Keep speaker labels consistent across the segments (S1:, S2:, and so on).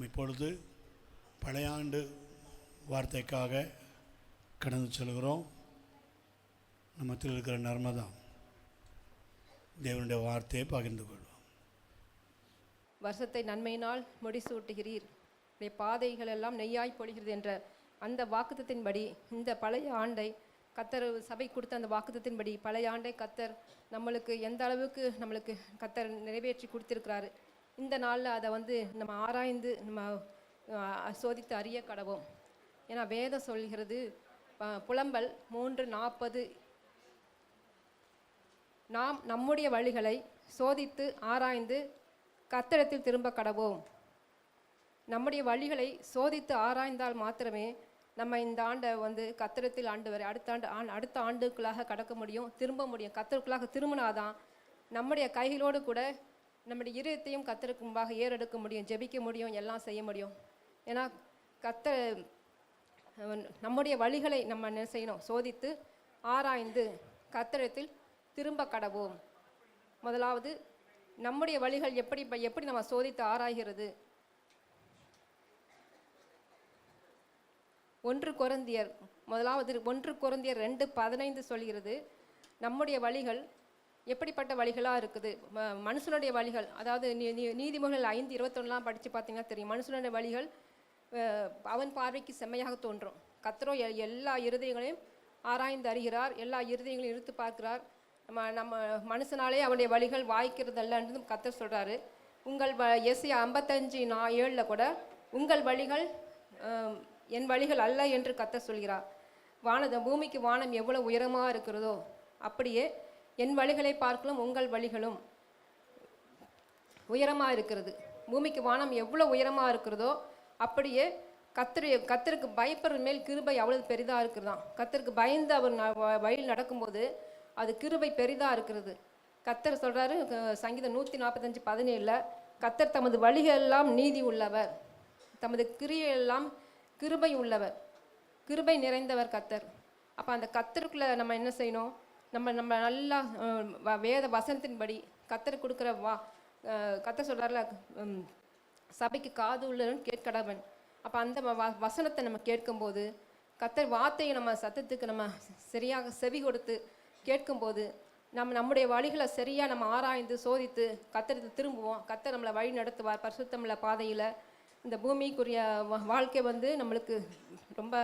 S1: இப்பொழுது பழைய ஆண்டு வார்த்தைக்காக கடந்து செல்கிறோம். நம்மத்தில் இருக்கிற நர்மதா தேவனுடைய வார்த்தையை பகிர்ந்து கொள்வோம்.
S2: வருஷத்தை நன்மையினால் முடிசூட்டுகிறீர், பாதைகள் எல்லாம் நெய்யாய் பொழிகிறது என்ற அந்த வாக்குத்தத்தின்படி இந்த பழைய ஆண்டை கத்தர் சபை கொடுத்த அந்த வாக்குத்தத்தின்படி பழைய ஆண்டை கத்தர் நம்மளுக்கு எந்த அளவுக்கு நம்மளுக்கு கத்தர் நிறைவேற்றி கொடுத்திருக்கிறாரு. இந்த நாளில் அதை நம்ம ஆராய்ந்து நம்ம சோதித்து அறிய கடவோம். ஏன்னா வேதம் சொல்கிறது, புலம்பல் 3:40, நாம் நம்முடைய வழிகளை சோதித்து ஆராய்ந்து கர்த்தரிடத்தில் திரும்ப கடவோம். நம்முடைய வழிகளை சோதித்து ஆராய்ந்தால் மாத்திரமே நம்ம இந்த ஆண்டை கர்த்தரிடத்தில் ஆண்டு வரை அடுத்த ஆண்டுக்குள்ளாக கடக்க முடியும், திரும்ப முடியும். கர்த்தருக்குள்ளாக திரும்பினாதான் நம்முடைய கைகளோடு கூட நம்முடைய இருதயத்தையும் கர்த்தருக்கு முன்பாக ஏறெடுக்க முடியும், ஜெபிக்க முடியும், எல்லாம் செய்ய முடியும். ஏன்னா கர்த்தர் நம்முடைய வழிகளை நம்ம என்ன செய்யணும், சோதித்து ஆராய்ந்து கர்த்தரிடத்தில் திரும்ப கடவோம். முதலாவது நம்முடைய வழிகள் எப்படி நம்ம சோதித்து ஆராய்கிறது. 1 கொரிந்தியர் 2:15 சொல்கிறது, நம்முடைய வழிகள் எப்படிப்பட்ட வழிகளாக இருக்குது. மனுஷனுடைய வழிகள், அதாவது நீதிமொழிகள் 5:21 படித்து பார்த்தீங்கன்னா தெரியும். மனுஷனுடைய வழிகள் அவன் பார்வைக்கு செம்மையாக தோன்றும். கர்த்தரோ எல்லா இருதயங்களையும் ஆராய்ந்து அறிகிறார், எல்லா இருதயங்களையும் இழுத்து பார்க்கிறார். நம்ம மனுஷனாலே அவனுடைய வழிகள் வாய்க்கிறதல்லன்னு கர்த்தர் சொல்கிறாரு. உங்கள் எஸ்ஐயா 55:7 கூட உங்கள் வழிகள் என் வழிகள் அல்ல என்று கர்த்தர் சொல்கிறார். பூமிக்கு வானம் எவ்வளோ உயரமாக இருக்கிறதோ அப்படியே என் வழிகளை பார்க்கலாம் உங்கள் வழிகளும் உயரமாக இருக்கிறது. பூமிக்கு வானம் எவ்வளோ உயரமாக இருக்கிறதோ அப்படியே கர்த்தருக்கு பயப்படுற மேல் கிருபை அவ்வளவு பெரிதாக இருக்கிறதாம். கர்த்தருக்கு பயந்து அவர் வழியில் நடக்கும்போது அது கிருபை பெரிதாக இருக்கிறது. கர்த்தர் சொல்கிறாரு சங்கீதம் 145:17, கர்த்தர் தமது வழிகளெல்லாம் நீதி உள்ளவர், தமது கிரியையெல்லாம் கிருபை உள்ளவர், கிருபை நிறைந்தவர் கர்த்தர். அப்போ அந்த கர்த்தருக்குள்ளே நம்ம என்ன செய்யணும், நம்ம நல்லா வேத வசனத்தின்படி கர்த்தர் கொடுக்குற கர்த்தர் சொல்கிறார்ல, சபைக்கு காது உள்ளவன் கேட்கடவன். அப்போ அந்த வசனத்தை நம்ம கேட்கும்போது, கர்த்தர் வார்த்தையை நம்ம சத்தத்துக்கு நம்ம சரியாக செவி கொடுத்து கேட்கும்போது நம்முடைய வழிகளை சரியாக நம்ம ஆராய்ந்து சோதித்து கர்த்தருக்கு திரும்புவோம். கர்த்தர் நம்மளை வழி நடத்துவார் பரிசுத்தமுள்ள பாதையில். இந்த பூமிக்குரிய வாழ்க்கை நம்மளுக்கு ரொம்ப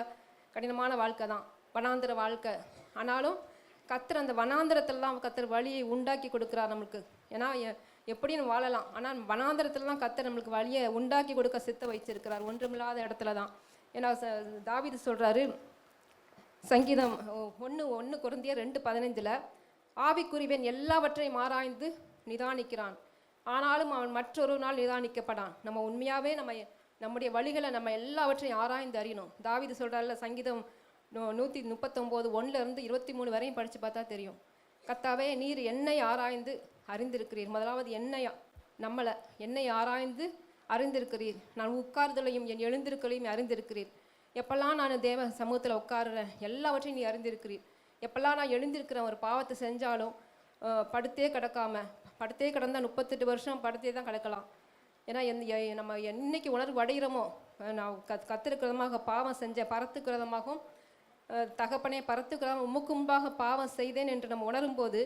S2: கடினமான வாழ்க்கை தான், வனாந்திர வாழ்க்கை. ஆனாலும் கர்த்தர் அந்த வனாந்திரத்திலலாம் கர்த்தர் வழியை உண்டாக்கி கொடுக்குறார் நம்மளுக்கு. ஏன்னா எப்படின்னு வாழலாம், ஆனால் வனாந்திரத்தில் தான் கர்த்தர் நம்மளுக்கு வழியை உண்டாக்கி கொடுக்க சித்த வச்சிருக்கிறார், ஒன்றுமில்லாத இடத்துல தான். ஏன்னா தாவீது சொல்கிறாரு சங்கீதம் 1 கொரிந்தியர் 2:15, ஆவிக்குரியவன் எல்லாவற்றையும் ஆராய்ந்து நிதானிக்கிறான், ஆனாலும் அவன் மற்றொரு நாள் நிதானிக்கப்படான். நம்ம உண்மையாகவே நம்முடைய வழிகளை நம்ம எல்லாவற்றையும் ஆராய்ந்து அறியணும். தாவீது சொல்கிறார்ல, சங்கீதம் 139:1-23 வரையும் படித்து பார்த்தா தெரியும். கர்த்தாவே, நீர் என்னை ஆராய்ந்து அறிந்திருக்கிறீர். முதலாவது என்னை ஆராய்ந்து அறிந்திருக்கிறீர். நான் உட்கார்தலையும் என் எழுந்திருக்கலையும் அறிந்திருக்கிறீர். எப்பெல்லாம் நான் தேவ சமூகத்தில் உட்காருறேன் எல்லாவற்றையும் நீ அறிந்திருக்கிறீர். எப்பெல்லாம் நான் எழுந்திருக்கிறேன், ஒரு பாவத்தை செஞ்சாலும் படுத்தே கிடந்தால் 38 வருஷம் படுத்தே தான் கிடக்கலாம். ஏன்னா நம்ம என்னைக்கு உணர்வு அடைகிறோமோ, நான் கத்திருக்கிறதமாக பாவம் செஞ்சேன், பரத்துக்கிறதமாகவும் தகப்பனே பரத்துக்கிறதமாக உமக்கு முன்பாக பாவம் செய்தேன் என்று நம்ம உணரும் போது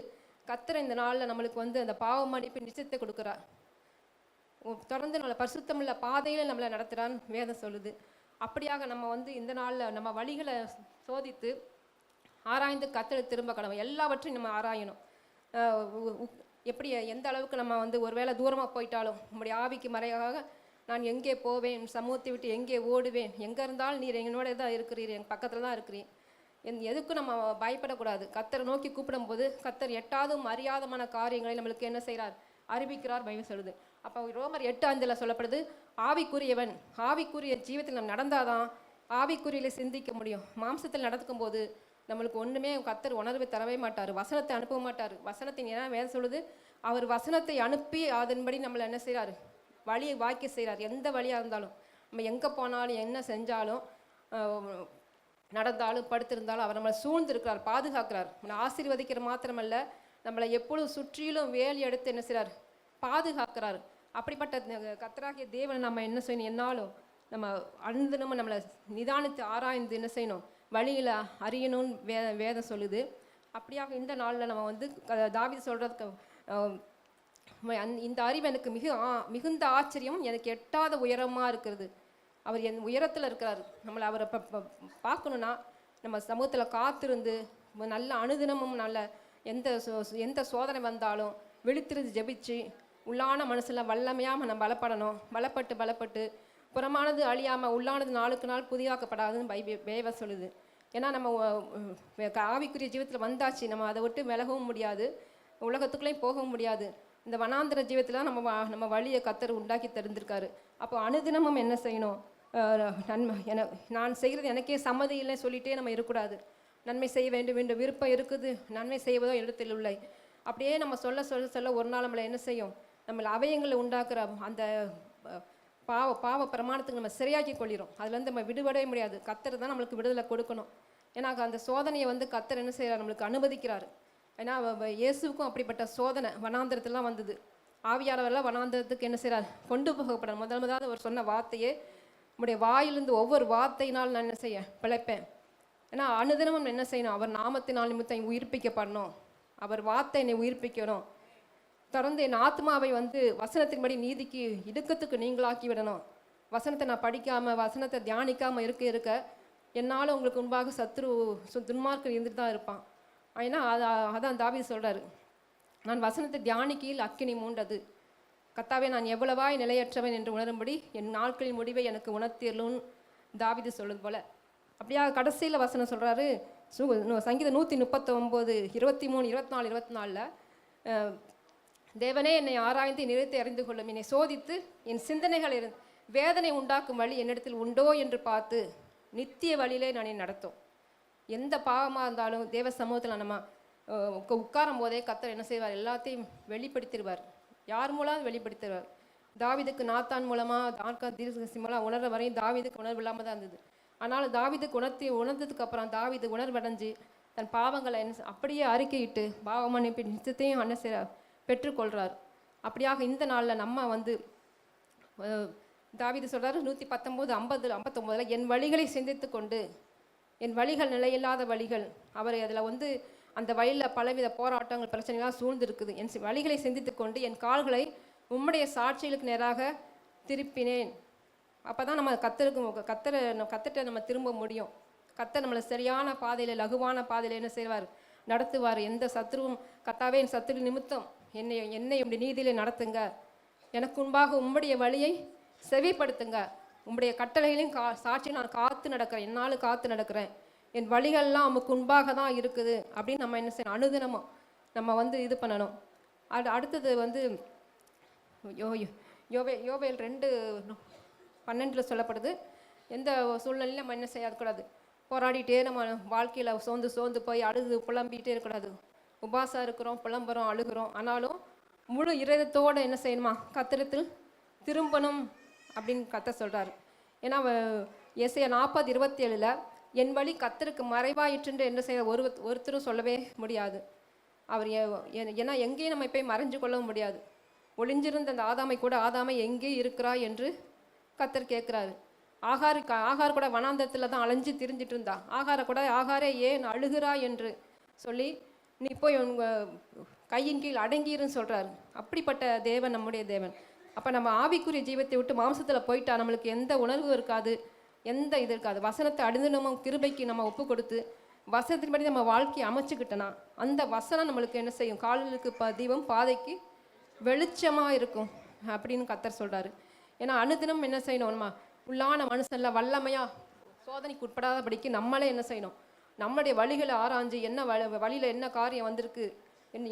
S2: கர்த்தர் இந்த நாளில் நம்மளுக்கு அந்த பாவ மன்னிப்பு நிச்சயத்தை கொடுக்குறார். தொடர்ந்து நம்மளை பரிசுத்தமுள்ள பாதையில் நம்மளை நடத்துகிறான்னு வேதம் சொல்லுது. அப்படியாக நம்ம இந்த நாளில் நம்ம வழிகளை சோதித்து ஆராய்ந்து கர்த்தரை திரும்ப கடமை. எல்லாவற்றையும் நம்ம ஆராயணும். எப்படி எந்த அளவுக்கு நம்ம ஒருவேளை தூரமாக போயிட்டாலும் நம்முடைய ஆவிக்கு மறையாக நான் எங்கே போவேன், சமூகத்தை விட்டு எங்கே ஓடுவேன், எங்கே இருந்தாலும் நீர் என்னோட தான் இருக்கிறீர், என் பக்கத்தில் தான் இருக்கிறீர். எதுக்கும் நம்ம பயப்படக்கூடாது. கர்த்தரை நோக்கி கூப்பிடும்போது கர்த்தர் எட்டாதும் அறியாதமான காரியங்களை நம்மளுக்கு என்ன செய்கிறார், அறிவிக்கிறார் பைபிள் சொல்லுது. அப்போ ரோமர் 8:5 சொல்லப்படுது, ஆவிக்குரிய ஜீவத்தில் நம்ம நடந்தாதான் ஆவிக்குரியில் சிந்திக்க முடியும். மாம்சத்தில் நடக்கும் போது நம்மளுக்கு ஒன்றுமே கர்த்தர் உணர்வை தரவே மாட்டார், வசனத்தை அனுப்ப மாட்டார். வசனத்தின் ஏன்னா வேதம் சொல்லுது, அவர் வசனத்தை அனுப்பி அதன்படி நம்மளை என்ன செய்கிறார், வழியை வாய்க்க செய்கிறார். எந்த வழியாக இருந்தாலும் நம்ம எங்கே போனாலும் என்ன செஞ்சாலும் நடந்தாலும் படுத்திருந்தாலும் அவர் நம்மளை சூழ்ந்திருக்கிறார், பாதுகாக்கிறார். நம்மளை ஆசீர்வதிக்கிற மாத்திரமல்ல, நம்மளை எப்பொழுதும் சுற்றிலும் வேலி எடுத்து என்ன செய்கிறார், பாதுகாக்கிறார். அப்படிப்பட்ட கர்த்தராகிய தேவனை நம்ம என்ன செய்யணும், என்னாலும் நம்ம அனுதினமும் நம்மளை நிதானித்து ஆராய்ந்து என்ன செய்யணும், வழியில் அறியணும்னு வேதம் சொல்லுது. அப்படியாக இந்த நாளில் நம்ம வந்து தாவீது சொல்கிறதுக்கு இந்த அறிவு எனக்கு மிகுந்த ஆச்சரியம், எனக்கு எட்டாத உயரமாக இருக்கிறது. அவர் என் உயரத்தில் இருக்கிறார். நம்மளை அவரை பார்க்கணுன்னா நம்ம சமூகத்தில் காத்திருந்து நல்ல அனுதினமும் நல்ல எந்த சோதனை வந்தாலும் விழித்திருந்து ஜெபிச்சு உள்ளான மனசில் வல்லமையாக நம்ம பலப்படணும். பலப்பட்டு புறமானது அழியாமல் உள்ளானது நாளுக்கு நாள் புதிதாக்கப்படாதுன்னு வேவ சொல்லுது. ஏன்னா நம்ம ஆவிக்குரிய ஜீவத்தில் வந்தாச்சு, நம்ம அதை விட்டு விலகவும் முடியாது, உலகத்துக்குள்ளேயும் போகவும் முடியாது. இந்த வனாந்திர ஜீவத்தில் நம்ம வழியை கர்த்தர் உண்டாக்கி தெரிந்திருக்காரு. அப்போ அனுதினமும் என்ன செய்யணும், நன்மை நான் செய்கிறது எனக்கே சம்மதி இல்லைன்னு சொல்லிகிட்டே நம்ம இருக்கக்கூடாது. நன்மை செய்ய வேண்டும் என்ற விருப்பம் இருக்குது, நன்மை செய்வதோ இடத்தில் இல்லை. அப்படியே நம்ம சொல்ல ஒரு நாள் நம்மளை என்ன செய்யும், நம்மளை அவயங்களை உண்டாக்குற அந்த பாவ பிரமாணத்துக்கு நம்ம சரியாக்கி கொள்ளிடும். அதுலேருந்து நம்ம விடுபடவே முடியாது. கர்த்தர் தான் நம்மளுக்கு விடுதலை கொடுக்கணும். ஏன்னா அந்த சோதனையை வந்து கர்த்தர் என்ன செய்கிறார், நம்மளுக்கு அனுமதிக்கிறார். ஏன்னா இயேசுக்கும் அப்படிப்பட்ட சோதனை வனாந்திரத்துலாம் வந்தது. ஆவியானவரெல்லாம் வனாந்திரத்துக்கு என்ன செய்கிறார், கொண்டு போகப்பட முதலாவது அவர் சொன்ன வார்த்தையே, நம்முடைய வாயிலிருந்து ஒவ்வொரு வார்த்தையினால் நான் என்ன செய்ய பிழைப்பேன். ஏன்னா அனுதினமும் என்ன செய்யணும், அவர் நாமத்தினால் நிமித்தம் உயிர்ப்பிக்கப்படணும், அவர் வார்த்தை என்னை உயிர்ப்பிக்கணும். தொடர்ந்து என் ஆத்மாவை வந்து வசனத்தின்படி நீதிக்கு இடுக்கத்துக்கு நீங்களாக்கி விடணும். வசனத்தை நான் படிக்காமல் வசனத்தை தியானிக்காமல் இருக்க என்னால் உங்களுக்கு முன்பாக துன்மார்க்கர் இருந்துட்டு தான் இருப்பான். ஏன்னா அதான் தாவீது சொல்கிறாரு, நான் வசனத்தை தியானிக்கையில் அக்கினி மூண்டது. கர்த்தாவே, நான் எவ்வளவாய் நிலையற்றவன் என்று உணரும்படி என் நாட்களின் முடிவை எனக்கு உணர்த்தியலுன்னு தாவீது சொல்லுது போல. அப்படியா கடைசியில் வசனம் சொல்கிறாரு, சங்கீதம் 139 23 24 24 தேவனே என்னை ஆராய்ந்து நிறுத்தி அறிந்து கொள்ளும், என்னை சோதித்து என் சிந்தனைகள் வேதனை உண்டாக்கும் வழி என்னிடத்தில் உண்டோ என்று பார்த்து நித்திய வழியிலே நான் நடத்தும். எந்த பாவமாக இருந்தாலும் தேவ சமூகத்தில் நம்ம உட்காரும் போதே கர்த்தர் என்ன செய்வார், எல்லாத்தையும் வெளிப்படுத்திடுவார். யார் மூலம் வெளிப்படுத்திடுவார். தாவீதுக்கு நாத்தான் மூலமாக தீர்க்கதரிசி மூலம் உணர்ற வரையும் தாவீதுக்கு உணர்வு இல்லாமல் தான் இருந்தது. ஆனாலும் தாவீதுக்கு உணர்ந்ததுக்கு அப்புறம் தாவீது உணர்வடைஞ்சு தன் பாவங்களை அப்படியே அறிக்கையிட்டு பாவ மன்னிப்பு நிச்சயத்தையும் என்ன செய்கிறார், பெற்றுக்கொள்கிறார். அப்படியாக இந்த நாளில் நம்ம வந்து தாவீது சொல்கிறாரு 119 59 என் வழிகளை சிந்தித்து கொண்டு, என் வழிகள் நிலையில்லாத வழிகள், அவர் அதில் வந்து அந்த வழியில் பலவித போராட்டங்கள் பிரச்சனைகளாக சூழ்ந்திருக்குது. என் வழிகளை சிந்தித்து கொண்டு என் கால்களை உம்முடைய சாட்சிகளுக்கு நேராக திருப்பினேன். அப்போ தான் நம்ம கர்த்தர்கிட்ட நம்ம திரும்ப முடியும். கர்த்தர் நம்மளை சரியான பாதையில் லகுவான பாதையில் என்ன செய்வார், நடத்துவார். எந்த சத்ருவும் கர்த்தாவே என் சத்துரு நிமித்தம் என்னை இப்படி நீதியிலே நடத்துங்க, எனக்கு முன்பாக உம்முடைய வழியை செவிப்படுத்துங்க, உம்முடைய கட்டளைகளையும் சாட்சி நான் காத்து நடக்கிறேன், என்னாலும் காத்து நடக்கிறேன், என் வழிகள்லாம் நமக்கு முன்பாக தான் இருக்குது அப்படின்னு நம்ம என்ன செய்யணும், அனுதினமும் நம்ம வந்து இது பண்ணணும். அடுத்தது வந்து யோவேல் 2:12 சொல்லப்படுது, எந்த சூழ்நிலையும் நம்ம என்ன செய்யக்கூடாது, போராடிட்டே நம்ம வாழ்க்கையில் சோர்ந்து போய் அழுது புலம்பிகிட்டே இருக்கக்கூடாது. உபாசம் இருக்கிறோம், புலம்புறோம், அழுகிறோம், ஆனாலும் முழு இதயத்தோடு என்ன செய்யணுமா, கர்த்தரிடத்தில் திரும்பணும் அப்படின்னு கர்த்தர் சொல்கிறாரு. ஏன்னா ஏசாயா 40:27 என் வழி கர்த்தருக்கு மறைவாயிற்றுன்னு என்ன செய்ய ஒருத்தரும் சொல்லவே முடியாது. அவர் ஏன்னா எங்கேயும் நம்ம போய் மறைஞ்சு கொள்ளவும் முடியாது. ஒளிஞ்சிருந்த அந்த ஆதாமை கூட, ஆதாமை எங்கே இருக்கிறா என்று கர்த்தர் கேட்குறாரு. ஆகார் கூட வனாந்தரத்தில் தான் அலைஞ்சு திரிஞ்சிட்டு இருந்தா. ஆகாரே ஏன் அழுகிறா என்று சொல்லி நீ போய் உங்கள் கையின் கீழ் அடங்கிருன்னு சொல்கிறாரு. அப்படிப்பட்ட தேவன் நம்முடைய தேவன். அப்போ நம்ம ஆவிக்குரிய ஜீவத்தை விட்டு மாம்சத்தில் போயிட்டா நம்மளுக்கு எந்த உணர்வு இருக்காது, எந்த இது இருக்காது. வசனத்தை அடிந்து கிருபைக்கு நம்ம ஒப்பு கொடுத்து வசனத்தின்படி நம்ம வாழ்க்கையை அமைச்சுக்கிட்டோன்னா அந்த வசனம் நம்மளுக்கு என்ன செய்யும், கால்களுக்கு தீபம் பாதைக்கு வெளிச்சமாக இருக்கும் அப்படின்னு கர்த்தர் சொல்கிறாரு. ஏன்னா அனுதினம் என்ன செய்யணும், நம்ம உள்ளான மனுஷனில் வல்லமையாக சோதனைக்கு உட்படாதபடிக்கு நம்மளே என்ன செய்யணும், நம்மளுடைய வழிகளை ஆராய்ஞ்சு என்ன வழியில் என்ன காரியம் வந்திருக்கு,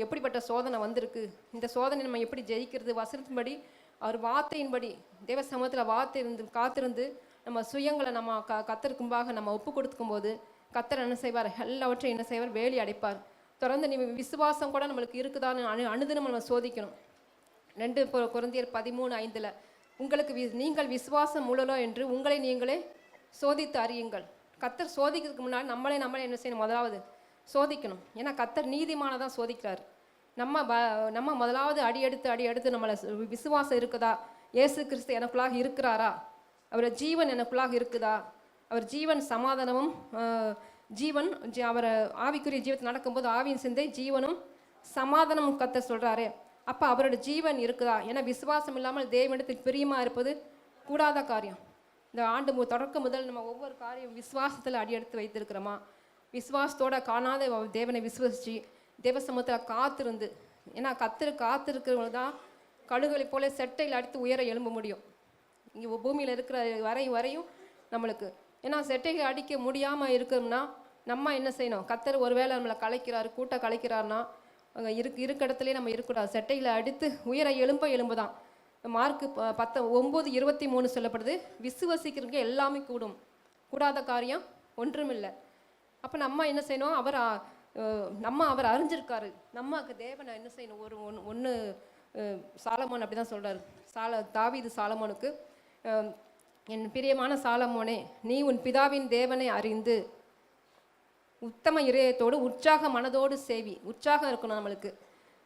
S2: எப்படிப்பட்ட சோதனை வந்திருக்கு, இந்த சோதனை நம்ம எப்படி ஜெயிக்கிறது, வசனத்தின்படி அவர் வார்த்தையின்படி தேவ சமூகத்தில் காத்திருந்து நம்ம சுயங்களை நம்ம கர்த்தருக்கு முன்பாக நம்ம ஒப்பு கொடுக்கும் போது கர்த்தர் என்ன செய்வார், எல்லாவற்றையும் என்ன செய்வார், வேலி அடைப்பார். தொடர்ந்து நீ விசுவாசம் கூட நம்மளுக்கு இருக்குதான்னு அனுதினம் நம்ம சோதிக்கணும். 2 கொரிந்தியர் 13:5 உங்களுக்கு நீங்கள் விசுவாசம் உள்ளலோ என்று உங்களை நீங்களே சோதித்து அறியுங்கள். கர்த்தர் சோதிக்கிறதுக்கு முன்னாடி நம்மளே என்ன செய்யணும், முதலாவது சோதிக்கணும். ஏன்னா கர்த்தர் நீதிமானதான் சோதிக்கிறார். நம்ம முதலாவது அடி எடுத்து நம்மளை விசுவாசம் இருக்குதா, இயேசு கிறிஸ்து எனக்குள்ளாக இருக்கிறாரா, அவரை ஜீவன் எனக்குள்ளாக இருக்குதா, அவர் ஜீவன் சமாதானமும் அவர் ஆவிக்குரிய ஜீவத்தில் நடக்கும்போது ஆவியின் சிந்தை ஜீவனும் சமாதானமும் கத்த சொல்கிறாரு. அப்போ அவரோட ஜீவன் இருக்குதா? ஏன்னா விசுவாசம் இல்லாமல் தேவனிடத்தில் பிரியமாக இருப்பது கூடாத காரியம். இந்த ஆண்டு தொடக்க முதல் நம்ம ஒவ்வொரு காரியம் விசுவாசத்தில் அடி எடுத்து வைத்திருக்கிறோமா? விசுவாசத்தோட காணாத தேவனை விசுவசித்து தேவ சமூகத்தில் காத்திருந்து, ஏன்னா காத்திருக்கிறவங்க தான் கழுகுகளை போல செட்டையில் அடித்து உயர எழும்ப முடியும். இங்கே பூமியில் இருக்கிற வரையும் நம்மளுக்கு, ஏன்னா செட்டைகள் அடிக்க முடியாமல் இருக்கணும்னா நம்ம என்ன செய்யணும்? கத்தர் ஒருவேளை நம்மளை கலைக்கிறாரு, கலைக்கிறாருன்னா அங்கே இருக்க இடத்துலேயே நம்ம இருக்கக்கூடாது. செட்டைகளை அடித்து உயர எலும்பு தான். மார்க்கு 9:23 சொல்லப்படுது, விசுவசிக்கிறவங்க எல்லாமே கூடும், கூடாத காரியம் ஒன்றுமில்லை. அப்போ நம்ம என்ன செய்யணும்? அவர் அறிஞ்சிருக்காரு. நமக்கு தேவனை என்ன செய்யணும்? ஒன்று சாலமோன் அப்படி தான் சொல்கிறார். தாவீது சாலமோனுக்கு, என் பிரியமான சாலமோனே, நீ உன் பிதாவின் தேவனை அறிந்து உத்தம இதயத்தோடு உற்சாக மனதோடு சேவி. உற்சாகம் இருக்கணும் நம்மளுக்கு.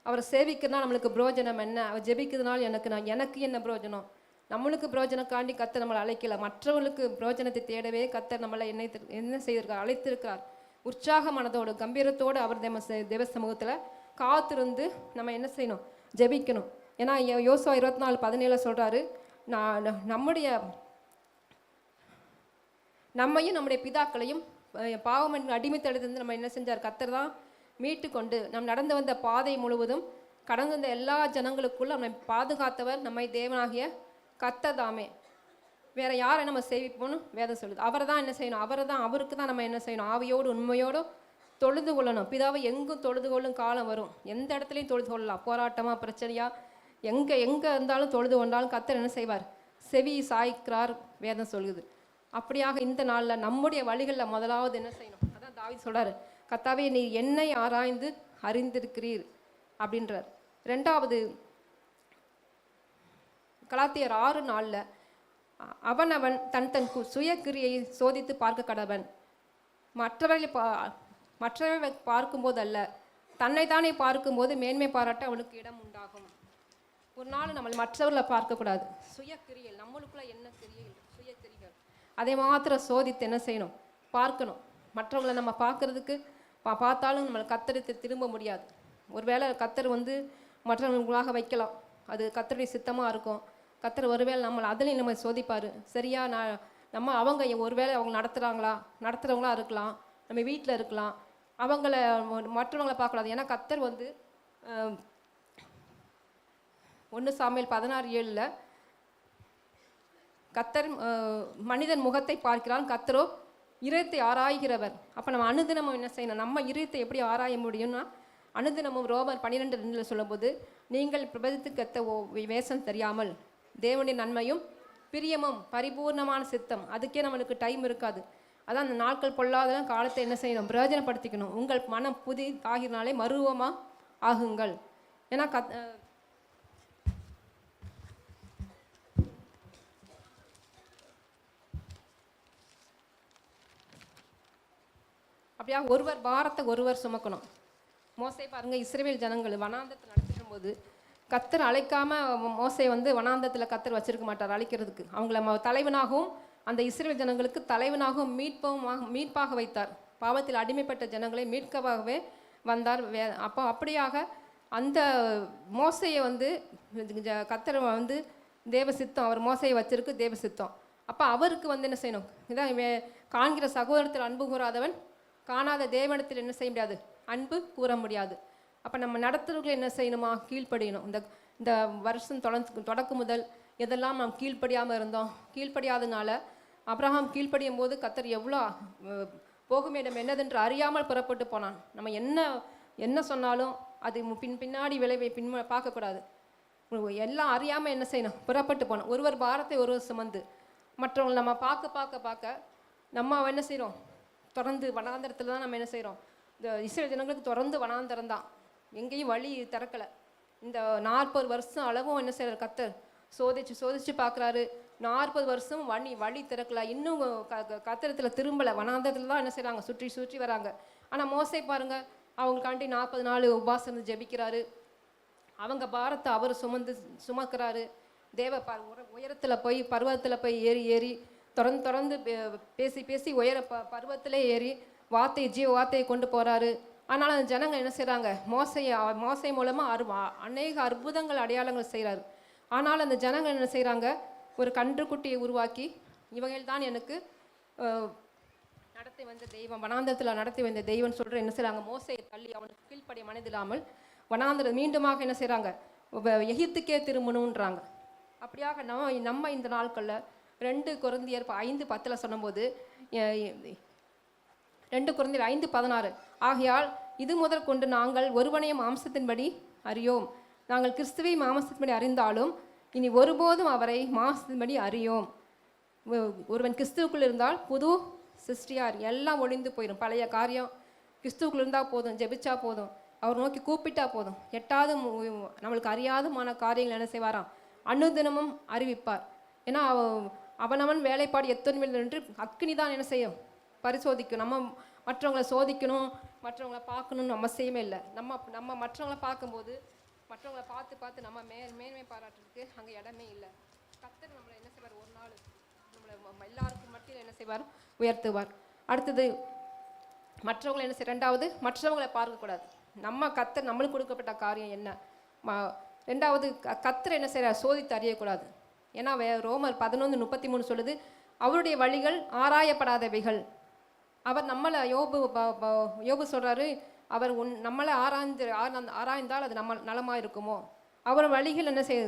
S2: அவரை சேவிக்கிறதுனா நம்மளுக்கு புரோஜனம் என்ன? அவர் ஜெபிக்கிறதுனால எனக்கு என்ன புரோஜனம்? நம்மளுக்கு புரோஜனக்காண்டி கத்தர் நம்மளை அழைக்கல, மற்றவர்களுக்கு புரோஜனத்தை தேடவே கத்தர் நம்மளை என்ன செய்திருக்கார்? அழைத்திருக்கிறார். உற்சாக மனதோடு கம்பீரத்தோடு அவர் தேவ சமூகத்தில் காத்திருந்து நம்ம என்ன செய்யணும்? ஜெபிக்கணும். ஏன்னா யோசுவா 24:17 சொல்கிறாரு, நம்மையும் நம்முடைய பிதாக்களையும் பாவம் என்ற அடிமைத்தடத்திலிருந்து நம்ம என்ன செஞ்சார்? கத்தர் தான் மீட்டு கொண்டு நம் நடந்து வந்த பாதை முழுவதும் கடந்து வந்த எல்லா ஜனங்களுக்குள்ள நம்மை பாதுகாத்தவர் நம்மை தேவனாகிய கர்த்தர் தாமே. வேற யாரை நம்ம சேவிப்போம்னு வேதம் சொல்லுது. அவரை தான் என்ன செய்யணும்? அவருக்கு தான் நம்ம என்ன செய்யணும்? ஆவியோடு உண்மையோடு தொழுது கொள்ளணும். பிதாவை எங்கும் தொழுது கொள்ளும் காலம் வரும். எந்த இடத்துலையும் தொழுது கொள்ளலாம். போராட்டமா, பிரச்சனையா, எங்கே இருந்தாலும் தொழுது கொண்டாலும் கர்த்தர் என்ன செய்வார்? செவி சாய்க்கிறார் வேதம் சொல்லுது. அப்படியாக இந்த நாளில் நம்முடைய வழிகளில் முதலாவது என்ன செய்யணும்? அதான் தாவீது சொல்றாரு, கர்த்தாவே நீ என்னை ஆராய்ந்து அறிந்திருக்கிறீர் அப்படின்றார். ரெண்டாவது கலாத்தியர் 6:4 அவன் தன் சுய கிரியை சோதித்து பார்க்க கடவன், மற்றவர்களை பார்க்கும்போது அல்ல, தன்னை தானே பார்க்கும்போது மேன்மை பாராட்ட அவனுக்கு இடம் உண்டாகும். ஒரு நாள் நம்ம மற்றவர்களை பார்க்கக்கூடாது. சுய கிரியல், நம்மளுக்குள்ள என்ன கிரியல், சுய கிரிகள், அதை மாத்திரம் சோதித்து என்ன செய்யணும்? பார்க்கணும். மற்றவங்களை நம்ம பார்க்கறதுக்கு பார்த்தாலும் நம்மளை கத்தரித்து திரும்ப முடியாது. ஒருவேளை கத்தர் மற்றவங்களுக்காக வைக்கலாம், அது கத்தருடைய சித்தமாக இருக்கும். கத்தர் ஒருவேளை நம்மளை அதுலேயும் நம்ம சோதிப்பார். சரியா நம்ம அவங்க ஒருவேளை அவங்க நடத்துகிறவங்களா இருக்கலாம், நம்ம வீட்டில் இருக்கலாம், மற்றவங்களை பார்க்கக்கூடாது. ஏன்னா கத்தர் 1 சாமுவேல் 16:7 கத்தர் மனிதன் முகத்தை பார்க்கிறான், கத்தரோ இதயத்தை ஆராய்கிறவர். அப்போ நம்ம அனுதினமும் என்ன செய்யணும்? நம்ம இதயத்தை எப்படி ஆராய முடியும்னா, அனுதினமும் ரோமர் 12:2 சொல்லும்போது, நீங்கள் பிரபதித்துக்கத்த வேஷம் தெரியாமல் தேவனுடைய நன்மையும் பிரியமும் பரிபூர்ணமான சித்தம், அதுக்கே நம்மளுக்கு டைம் இருக்காது. அதான் அந்த நாட்கள் பொல்லாதெல்லாம் காலத்தை என்ன செய்யணும்? பிரயோஜனப்படுத்திக்கணும். உங்கள் மனம் புதிதாகினாலே மருவமாக ஆகுங்கள். ஏன்னா அப்படியா ஒருவர் பாரத்தை ஒருவர் சுமக்கணும். மோசே பாருங்க, இஸ்ரவேல் ஜனங்கள் வனாந்தத்தில் நடத்திக்கும் போது கத்தர் அழைக்காம மோசே வனாந்தத்தில் கத்தர் வச்சிருக்க மாட்டார் அழைக்கிறதுக்கு. அவங்கள தலைவனாகவும் அந்த இஸ்ரவேல் ஜனங்களுக்கு தலைவனாகவும் மீட்பாக வைத்தார். பாவத்தில் அடிமைப்பட்ட ஜனங்களை மீட்கவாகவே வந்தார். அப்போ அப்படியாக அந்த மோசையை கத்தர் தேவ சித்தம், அவர் மோசையை வச்சிருக்கு தேவ சித்தம். அப்போ அவருக்கு என்ன செய்யணும்? இதான் காண்கிற சகோதரத்தில் அன்பு கூறாதவன் காணாத தேவனிடத்தில் என்ன செய்ய முடியாது? அன்பு கூற முடியாது. அப்போ நம்ம நடத்துறவர்கள் என்ன செய்யணுமா? கீழ்ப்படியணும். இந்த வருஷம் தொடக்கம் முதல் எதெல்லாம் நாம் கீழ்ப்படியாமல் இருந்தோம், கீழ்ப்படியாதனால அப்ரஹாம் கீழ்ப்படியும் போது கத்தர் எவ்வளோ போகும் இடம் என்னதென்று அறியாமல் புறப்பட்டு போனான். நம்ம என்ன சொன்னாலும் அது பின்னாடி விளைவை பார்க்கக்கூடாது. எல்லாம் அறியாமல் என்ன செய்யணும்? புறப்பட்டு போனோம். ஒருவர் பாரத்தை ஒருவர் சுமந்து மற்றவங்களை நம்ம பார்க்க நம்ம என்ன செய்கிறோம்? தொடர்ந்து வனாந்தரத்தில் தான் நம்ம என்ன செய்கிறோம்? இந்த இஸ்ரேல் ஜனங்களுக்கு தொடர்ந்து வனாந்தரம் தான், எங்கேயும் வழி திறக்கலை. இந்த 40 வருஷம் அளவும் என்ன செய்கிறார்? கத்தர் சோதிச்சு பார்க்குறாரு. 40 வருஷம் வழி திறக்கலை. இன்னும் கத்திரத்தில் திரும்பலை, வனாந்தரத்தில் தான் என்ன செய்கிறாங்க? சுற்றி வராங்க. ஆனால் மோசே பாருங்க, அவங்களுக்காண்டி 40 நாள் உபாசம் ஜெபிக்கிறாரு. அவங்க பாரத்தை அவர் சுமக்கிறாரு. தேவ உயரத்தில் போய் பர்வதத்தில் போய் ஏறி ஏறி தொடர்ந்து பேசி பேசி உயர பர்வத்திலே ஏறி ஜீவ வார்த்தையை கொண்டு போகிறாரு. ஆனால் அந்த ஜனங்கள் என்ன செய்கிறாங்க? மோசை மூலமாக அநேக அற்புதங்கள் அடையாளங்கள் செய்கிறாரு. ஆனால் அந்த ஜனங்கள் என்ன செய்கிறாங்க? ஒரு கன்றுக்குட்டியை உருவாக்கி இவர்கள் தான் எனக்கு நடத்தி வந்த தெய்வம், வனாந்தரத்தில் நடத்தி வந்த தெய்வம் சொல்கிற என்ன செய்கிறாங்க? மோசையை தள்ளி அவனுக்கு கீழ்ப்படிய மனதில்லாமல் வனாந்தரம் மீண்டுமாக என்ன செய்கிறாங்க? எகிப்துக்கே திரும்பணுன்றாங்க. அப்படியாக நம்ம இந்த நாட்களில் 2 கொரிந்தியர் 5:10 சொன்னபோது 2 கொரிந்தியர் 5:16 ஆகையால் இது முதல் கொண்டு நாங்கள் ஒருவனையும் மாம்சத்தின்படி அறியோம், நாங்கள் கிறிஸ்துவை மாம்சத்தின்படி அறிந்தாலும் இனி ஒருபோதும் அவரை மாம்சத்தின்படி அறியோம். ஒருவன் கிறிஸ்துவுக்குள் இருந்தால் புது சிருஷ்டியார், எல்லாம் ஒழிந்து போயிடும். பழைய காரியம் கிறிஸ்துவுக்குள் இருந்தால் போதும், ஜெபிச்சா போதும், அவர் நோக்கி கூப்பிட்டா போதும், எட்டாவது நம்மளுக்கு அறியாதமான காரியங்கள் என்ன செய்வாராம்? அனுதினமும் அறிவிப்பார். ஏன்னா அவனவன் வேலைப்பாடு எத்தனை என்று அக்கினி தான் என்ன செய்யும்? பரிசோதிக்கும். நம்ம மற்றவங்களை சோதிக்கணும், மற்றவங்களை பார்க்கணும்னு நம்ம செய்யவே இல்லை. நம்ம மற்றவங்களை பார்க்கும்போது மற்றவங்களை பார்த்து நம்ம மேன்மை பாராட்டுறதுக்கு அங்கே இடமே இல்லை. கர்த்தர் நம்மளை என்ன செய்வார்? ஒரு நாள் நம்மளை எல்லாருக்கும் மத்தியில் என்ன செய்வார்? உயர்த்துவார். அடுத்தது மற்றவங்களை என்ன செய்ய? 2வது மற்றவங்களை பார்க்கக்கூடாது. கர்த்தர் நம்மளுக்கு கொடுக்கப்பட்ட காரியம் என்ன? 2வது கர்த்தர் என்ன செய்கிறார்? சோதித்து அறியக்கூடாது. ஏன்னா ரோமர் 11:33 சொல்லுது, அவருடைய வழிகள் ஆராயப்படாதவைகள். அவர் நம்மளை யோபு சொல்கிறாரு, அவர் நம்மளை ஆராய்ந்தால் அது நம்ம நலமாக இருக்குமோ? அவர் வழிகள் என்ன செய்ய?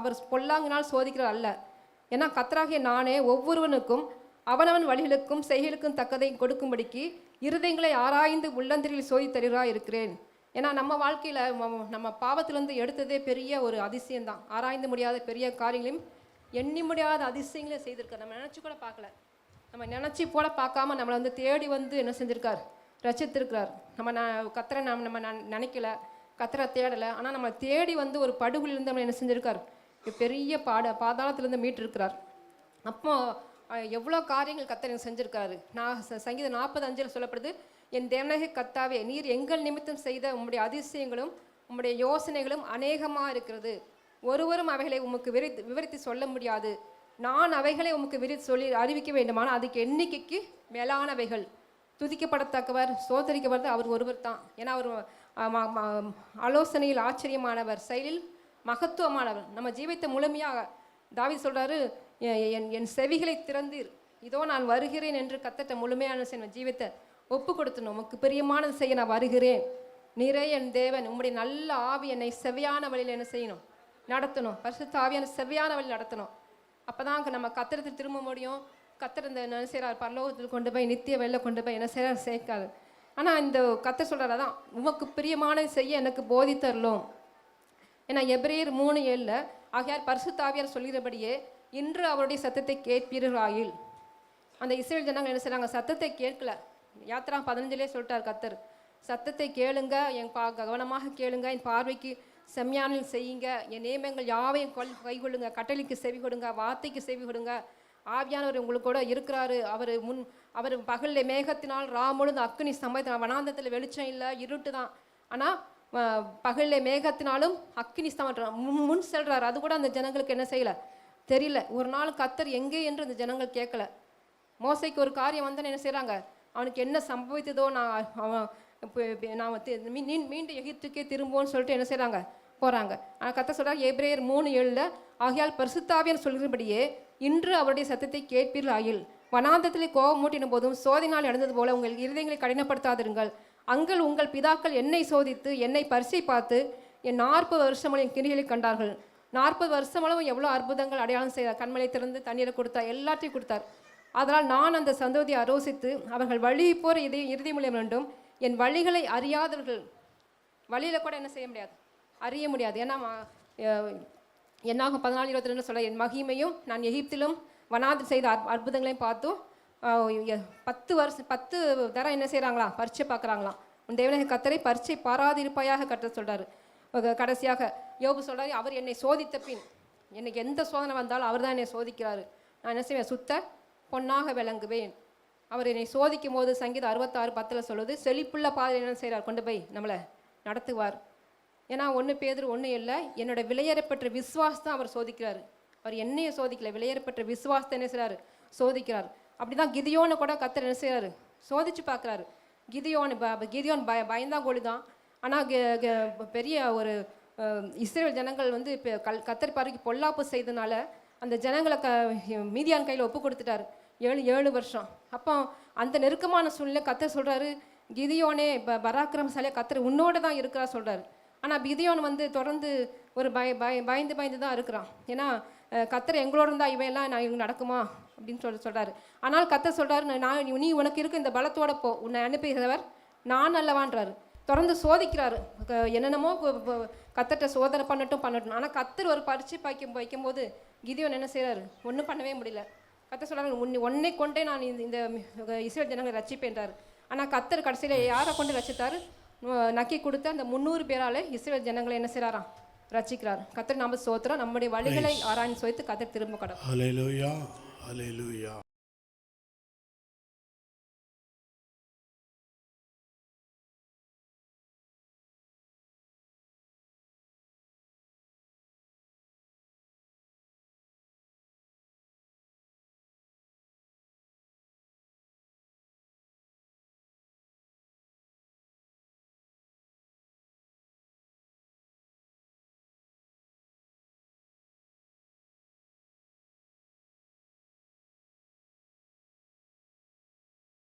S2: அவர் பொல்லாங்கினால் சோதிக்கிறார் அல்ல. ஏன்னா கர்த்தராகிய நானே ஒவ்வொருவனுக்கும் அவனவன் வழிகளுக்கும் செய்களுக்கும் தக்கதை கொடுக்கும்படிக்கு இருதயங்களை ஆராய்ந்து உள்ளந்தரில் சோதித்தருகிறாய் இருக்கிறேன். ஏன்னா நம்ம வாழ்க்கையில் நம்ம பாவத்திலேருந்து எடுத்ததே பெரிய ஒரு அதிசயம்தான். ஆராய்ந்து முடியாத பெரிய காரியங்களையும் எண்ணி முடியாத அதிசயங்களையும் செய்திருக்கார். நம்ம நினச்சி கூட பார்க்கல. நம்ம நினச்சி போல பார்க்காம நம்மளை தேடி என்ன செஞ்சுருக்கார்? ரசித்திருக்கிறார். கர்த்தரை நம்ம நினைக்கல, கர்த்தரை தேடலை. ஆனால் நம்ம தேடி ஒரு படுகொலிலிருந்து நம்ம என்ன செஞ்சுருக்கார்? பெரிய பாதாளத்திலேருந்து மீட்டிருக்கிறார். அப்போ எவ்வளோ காரியங்கள் கர்த்தர் செஞ்சுருக்காரு. சங்கீதம் 40:5 சொல்லப்படுது, என் தேவனாகிய கர்த்தாவே, நீர் எங்கள் நிமித்தம் செய்த உம்முடைய அதிசயங்களும் உம்முடைய யோசனைகளும் அநேகமாக இருக்கிறது. ஒருவரும் அவைகளை உமக்கு விவரித்து சொல்ல முடியாது. நான் அவைகளை உமக்கு விரித்து சொல்லி அறிவிக்க வேண்டுமானால் அதுக்கு எண்ணிக்கைக்கு மேலானவைகள். துதிக்கப்படத்தக்கவர், சோதரிக்கப்படுறது அவர் ஒருவர் தான். ஏன்னா அவர் ஆலோசனையில் ஆச்சரியமானவர், செயலில் மகத்துவமானவர். நம்ம ஜீவித்த முழுமையாக தாவீது சொல்கிறாரு, என் செவிகளை திறந்தீர், இதோ நான் வருகிறேன் என்று கர்த்தர்ட்ட முழுமையான ஜீவித்தை ஒப்பு கொடுத்தணும். உமக்கு பிரியமானது செய்ய நான் வருகிறேன். நீரே என் தேவன், உம்முடைய நல்ல ஆவி என்னை செவ்வையான வழியில் என்ன செய்யணும்? நடத்தணும். பரிசுத்த ஆவியான செவ்வையான வழியில் நடத்தணும். அப்போ தான் நம்ம கர்த்தரத்தில் திரும்ப முடியும். கர்த்தர் இந்த என்ன செய்கிறார்? பரலோகத்தில் கொண்டு போய் நித்திய வெளில கொண்டு போய் என்ன செய்கிறார்? சேர்க்காது. ஆனால் இந்த கர்த்தர் சொல்கிறார், அதான் உமக்கு பிரியமானது செய்ய எனக்கு போதித்தரலும். ஏன்னா எபிரேயர் 3:7 ஆகையார் பரிசுத்த ஆவியார் சொல்கிறபடியே இன்று அவருடைய சத்தத்தை கேட்பீர்களாயில். அந்த இஸ்ரவேல் ஜனங்கள் என்ன செய்கிறாங்க? சத்தத்தை கேட்கல. யாத்திரா 15 சொல்லிட்டார் கர்த்தர், சத்தத்தை கேளுங்க, கவனமாக கேளுங்க, என் பார்வைக்கு செம்மையானில் செய்யுங்க, என் நியமங்கள் யாவையும் கைகொள்ளுங்க, கட்டளைக்கு செவி கொடுங்க, வார்த்தைக்கு செவி கொடுங்க. ஆவியானவர் உங்களுக்கு கூட இருக்கிறாரு. அவர் பகலில் மேகத்தினால் ராமுழுது அக்னி சம்பவத்தினால், வனாந்தத்தில் வெளிச்சம் இல்லை, இருட்டு தான். ஆனால் பகலில் மேகத்தினாலும் அக்னி சம்பவம் முன் செல்றாரு. அது கூட அந்த ஜனங்களுக்கு என்ன செய்யலை? தெரியல. ஒரு நாள் கர்த்தர் எங்கே என்று அந்த ஜனங்கள் கேட்கல. மோசைக்கு ஒரு காரியம் வந்தால் என்ன செய்கிறாங்க? அவனுக்கு என்ன சம்பவித்ததோ மீண்டும் எகிப்துக்கே திரும்புவோன்னு சொல்லிட்டு என்ன செய்கிறாங்க? போகிறாங்க. ஆனால் கர்த்தர் சொல்கிறார் எபிரேயர் 3:7 ஆகையால் பரிசுத்த ஆவியார் சொல்கிறபடியே இன்று அவருடைய சத்தத்தை கேட்பீர்கள் ஆயில். வனாந்தரத்தில் கோபம் மூட்டின போதும் சோதனையால் நடந்தது போல உங்கள் இருதயங்களை கடினப்படுத்தாதிருங்கள். அங்கள் உங்கள் பிதாக்கள் என்னை சோதித்து என்னை பரிசை பார்த்து என் 40 வருஷமும் என் கிரிகளை கண்டார்கள். 40 வருஷமும் எவ்வளோ அற்புதங்கள் அடையாளம் செய்தார். கண்மலை திறந்து தண்ணீரை கொடுத்தார், எல்லாத்தையும் கொடுத்தார். அதனால் நான் அந்த சந்ததியை ஆலோசித்து அவர்கள் வழி போகிற இறுதி மூலியம் வேண்டும். என் வழிகளை அறியாதவர்கள் வழியில் கூட என்ன செய்ய முடியாது? அறிய முடியாது. ஏன்னா என்னாகும் 14:22 சொல்ல, என் மகிமையும் நான் எகிப்திலும் வனாந்தில் செய்த அற்புதங்களையும் பார்த்தும் 10 தரம் என்ன செய்கிறாங்களா? பரீட்சை பார்க்குறாங்களாம். உன் தேவனாகிய கர்த்தரை பரீட்சை பாராதிருப்பாயாக கர்த்தர் சொல்கிறாரு. கடைசியாக யோபு சொல்கிறாரு, அவர் என்னை சோதித்த பின், எனக்கு எந்த சோதனை வந்தாலும் அவர் தான் என்னை சோதிக்கிறாரு, நான் என்ன செய்வேன்? சுத்த பொன்னாக விளங்குவேன். அவர் என்னை சோதிக்கும் போது சங்கீதம் 66:10 சொல்லுது, செழிப்புள்ள பாதையில் என்ன செய்கிறார்? கொண்டு போய் நம்மளை நடத்துவார். ஏன்னா 1 பேதுரு 1 இல்லை, என்னோட விலையேறப்பெற்ற விசுவாசத்தை அவர் சோதிக்கிறாரு. அவர் என்னைய சோதிக்கல, விலையேறப்பெற்ற விசுவாசத்தை என்ன செய்றாரு, சோதிக்கிறார். அப்படிதான் கிதியோனை கூட கர்த்தர் என்ன செய்றாரு, சோதிச்சு பார்க்குறாரு. கிதியோன் பயந்தாங்கோலி தான். ஆனால் பெரிய ஒரு இஸ்ரேல் ஜனங்கள் வந்து இப்போ கர்த்தர் பாருக்கு பொல்லாப்பு செய்தனால அந்த ஜனங்களை மீதியான் கையில் ஒப்பு கொடுத்துட்டாரு 7 வருஷம். அப்போ அந்த நெருக்கமான சூழ்நிலை கர்த்தர் சொல்கிறாரு, கிதியோனே பராக்கிரமசாலியா கர்த்தர் உன்னோட தான் இருக்கிறா சொல்கிறாரு. ஆனால் கிதியோன் வந்து தொடர்ந்து ஒரு பயந்து தான் இருக்கிறான். ஏன்னா கர்த்தர் எங்களோட இருந்தால் இவையெல்லாம் இவங்க நடக்குமா அப்படின்னு சொல்கிறாரு. ஆனால் கர்த்தர் சொல்கிறாரு, நீ உனக்கு இருக்க இந்த பலத்தோட போ, உன்னை அனுப்புகிறவர் நான் அல்லவான்றாரு. தொடர்ந்து சோதிக்கிறாரு. என்னென்னமோ கர்த்தர்ட்ட சோதனை பண்ணட்டும். ஆனால் கர்த்தர் ஒரு பரீட்சை வைக்கும்போது கிதியோன் என்ன செய்கிறாரு, ஒன்றும் பண்ணவே முடியல. கர்த்தர் சொல்கிறாரு, உன்னை கொண்டே நான் இந்த இஸ்ரேல் ஜனங்களை ரட்சிப்பேன்றாரு. ஆனால் கர்த்தர் கடைசியில் யாரை கொண்டு ரட்சித்தாரு, நக்கி கொடுத்த அந்த 300 பேரால் இஸ்ரேல் ஜனங்களை என்ன செய்கிறாராம், ரட்சிக்கிறார். கர்த்தர் நாம ஸ்தோத்திரம். நம்முடைய வழிகளை ஆராய்ந்து சோதித்து கர்த்தர் திரும்ப கடவுள்.
S1: ஹல்லேலூயா, ஹல்லேலூயா.